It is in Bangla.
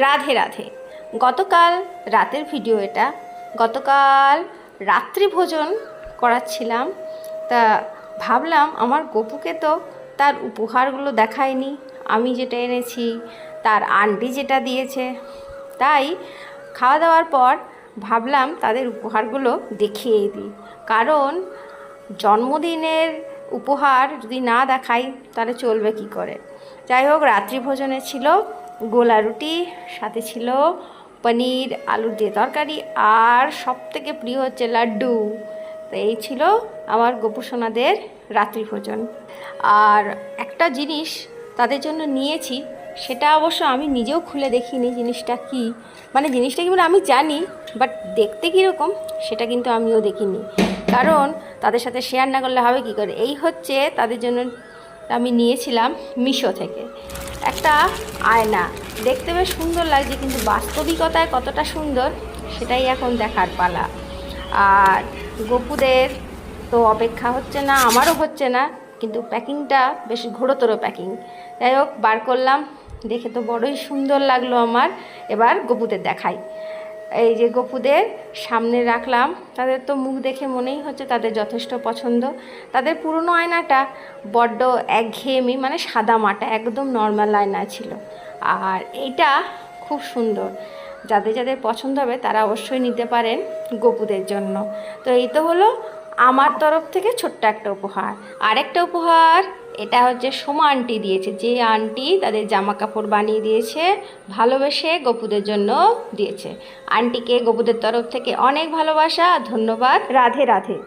রাধে রাধে। গতকাল রাতের ভিডিও এটা। গতকাল রাত্রি ভোজন করাচ্ছিলাম, তা ভাবলাম আমার গপুকে তো তার উপহারগুলো দেখায়নি, আমি যেটা এনেছি, তার আন্টি যেটা দিয়েছে। তাই খাওয়া দাওয়ার পর ভাবলাম তাদের উপহারগুলো দেখিয়ে দিই, কারণ জন্মদিনের উপহার যদি না দেখাই তাহলে চলবে কি করে। যাই হোক, রাত্রি ভোজনে ছিল গোলা রুটি, সাথে ছিল পনির আলুর দিয়ে তরকারি, আর সবথেকে প্রিয় হচ্ছে লাড্ডু। তো এই ছিল আমার গোপু সোনাদের রাত্রি ভোজন। আর একটা জিনিস তাদের জন্য নিয়েছি, সেটা অবশ্য আমি নিজেও খুলে দেখিনি জিনিসটা কি, মানে জিনিসটা কি, মানে আমি জানি, বাট দেখতে কীরকম সেটা কিন্তু আমিও দেখিনি, কারণ তাদের সাথে শেয়ার না করলে হবে কি করে। এই হচ্ছে তাদের জন্য আমি নিয়েছিলাম মিশো থেকে একটা আয়না। দেখতে বেশ সুন্দর লাগছে, কিন্তু বাস্তবিকতায় কতটা সুন্দর সেটাই এখন দেখার পালা। আর গপুদের তো অপেক্ষা হচ্ছে না, আমারও হচ্ছে না, কিন্তু প্যাকিংটা বেশ ঘোরতর প্যাকিং। যাই হোক, বার করলাম, দেখে তো বড়ই সুন্দর লাগলো আমার। এবার গপুদের দেখাই। এই যে গপুদের সামনে রাখলাম, তাদের তো মুখ দেখে মনেই হচ্ছে তাদের যথেষ্ট পছন্দ। তাদের পুরনো আয়নাটা বড্ড একঘেয়েমি, মানে সাদা মাটা একদম নর্মাল আয়না ছিল, আর এইটা খুব সুন্দর। যাদের যাদের পছন্দ হবে তারা অবশ্যই নিতে পারেন গপুদের জন্য। তো এই তো হলো আমার তরফ থেকে ছোট্ট একটা উপহার। আরেকটা উপহার, এটা হচ্ছে সোমা আন্টি দিয়েছে, যে আন্টি তাদের জামা কাপড় বানিয়ে দিয়েছে, ভালোবেসে গপুদের জন্য দিয়েছে। আন্টিকে গপুদের তরফ থেকে অনেক ভালোবাসা, ধন্যবাদ। রাধে রাধে।